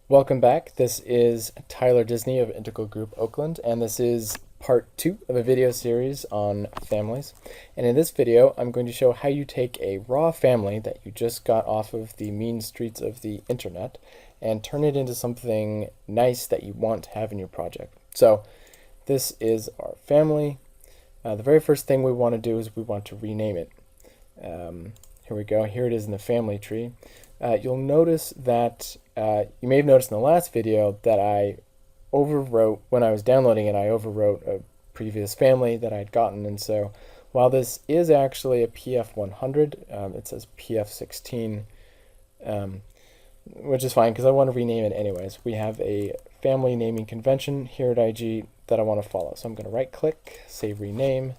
Welcome back. This is Tyler Disney of Integral Group Oakland, and this is part 2 of a video series on families. And in this video, I'm going to show how you take a raw family that you just got off of the mean streets of the internet and turn it into something nice that you want to have in your project. So this is our family. The very first thing we want to do is we want to rename it. Here we go. Here it is in the family tree. You'll notice that you may have noticed in the last video that I overwrote, when I was downloading it, I overwrote a previous family that I'd gotten. And so while this is actually a PF100, it says PF16, which is fine because I want to rename it anyways. We have a family naming convention here at IG that I want to follow. So I'm going to right click, say rename.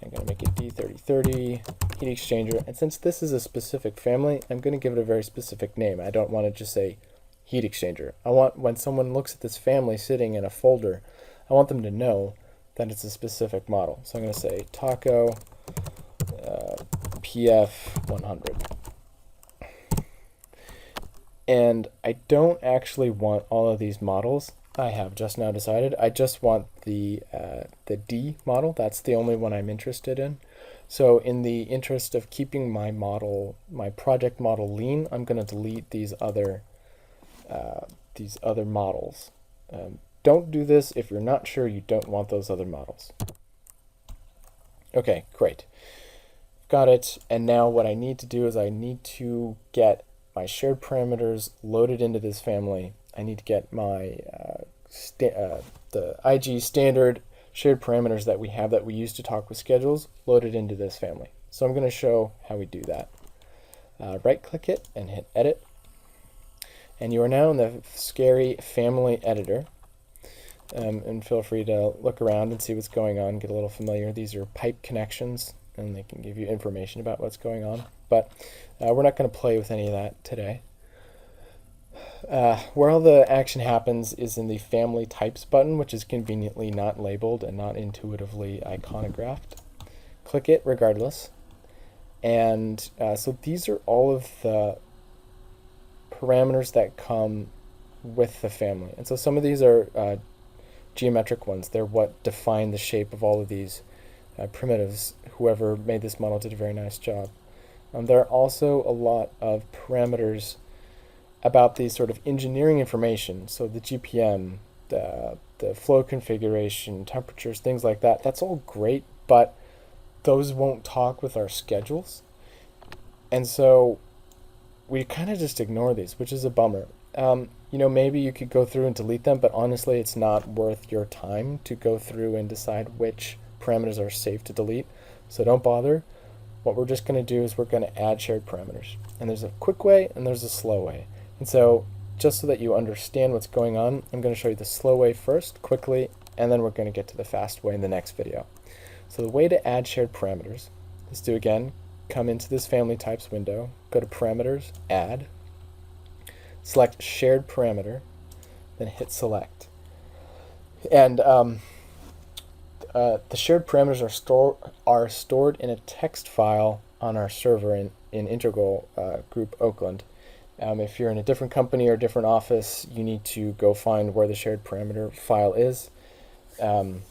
I'm going to make it D3030 heat exchanger. And since this is a specific family, I'm going to give it a very specific name. I don't want to just say heat exchanger. I want, when someone looks at this family sitting in a folder, I want them to know that it's a specific model. So I'm going to say Taco PF100. And I don't actually want all of these models. I have just now decided I just want the D model. That's the only one I'm interested in. So in the interest of keeping my model, my project model lean, I'm going to delete these other models. Don't do this if you're not sure you don't want those other models. Okay, great. Got it. And now what I need to do is I need to get my shared parameters loaded into this family. I need to get my the IG standard shared parameters that we have that we use to talk with schedules loaded into this family. So I'm going to show how we do that. Right click it and hit edit. And you are now in the scary family editor. And feel free to look around and see what's going on, get a little familiar. These are pipe connections and they can give you information about what's going on. But we're not going to play with any of that today. Where all the action happens is in the Family Types button, which is conveniently not labeled and not intuitively iconographed. Click it regardless. And so these are all of the parameters that come with the family. And so some of these are geometric ones. They're what define the shape of all of these primitives. Whoever made this model did a very nice job. There are also a lot of parameters about the sort of engineering information, so the GPM, the flow configuration, temperatures, things like that. That's all great, but those won't talk with our schedules. And so we kind of just ignore these, which is a bummer. Maybe you could go through and delete them, but honestly, it's not worth your time to go through and decide which parameters are safe to delete. So don't bother. What we're just going to do is we're going to add shared parameters. And there's a quick way and there's a slow way. And so just so that you understand what's going on, I'm going to show you the slow way first, quickly, and then we're going to get to the fast way in the next video. So the way to add shared parameters is to, again, come into this Family Types window, go to Parameters, Add, select Shared Parameter, then hit Select. And the shared parameters are stored in a text file on our server in Integral Group Oakland. If you're in a different company or a different office, you need to go find where the shared parameter file is. For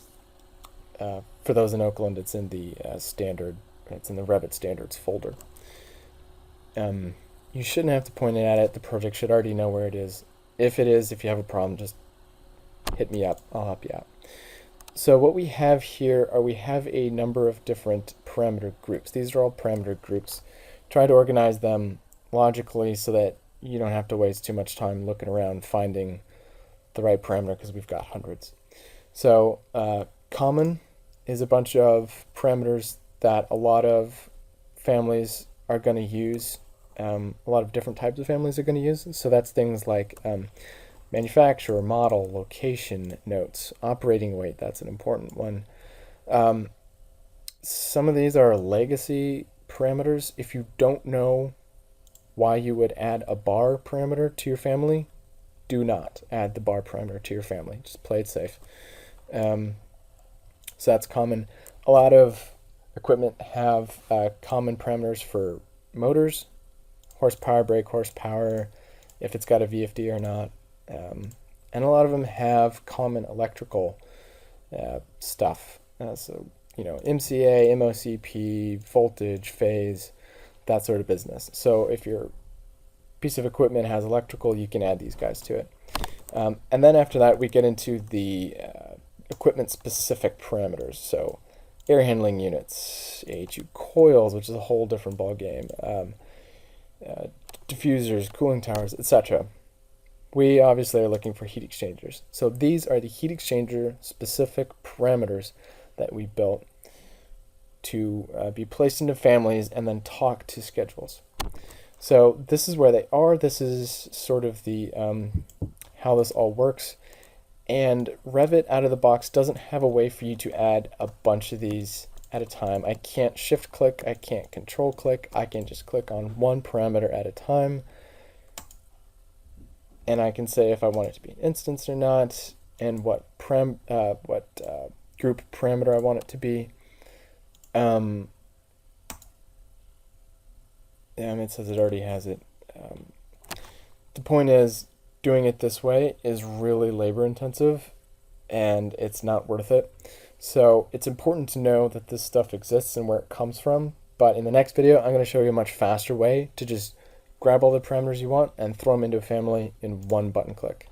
those in Oakland, it's in the it's in the Revit standards folder. You shouldn't have to point it at it. The project should already know where it is. If you have a problem, just hit me up. I'll help you out. So what we have here we have a number of different parameter groups. These are all parameter groups. Try to organize them logically so that you don't have to waste too much time looking around finding the right parameter because we've got hundreds. So common is a bunch of parameters that a lot of families are going to use. A lot of different types of families are going to use. So that's things like manufacturer, model, location, notes, operating weight. That's an important one. Some of these are legacy parameters. If you don't know why you would add a bar parameter to your family, do not add the bar parameter to your family. Just play it safe. So that's common. A lot of equipment have common parameters for motors, horsepower, brake horsepower, if it's got a VFD or not. And a lot of them have common electrical stuff. So, MCA, MOCP, voltage, phase, that sort of business. So if your piece of equipment has electrical, you can add these guys to it. And then after that, we get into the equipment-specific parameters. So air handling units, AHU coils, which is a whole different ballgame, diffusers, cooling towers, etc. We obviously are looking for heat exchangers. So these are the heat exchanger specific parameters that we built to be placed into families and then talk to schedules. So this is where they are. This is sort of the how this all works. And Revit out of the box doesn't have a way for you to add a bunch of these at a time. I can't shift click, I can't control click, I can just click on one parameter at a time. And I can say if I want it to be an instance or not, and what group parameter I want it to be. It says it already has it. The point is, doing it this way is really labor intensive, and it's not worth it. So it's important to know that this stuff exists and where it comes from. But in the next video, I'm going to show you a much faster way to just grab all the parameters you want and throw them into a family in one button click.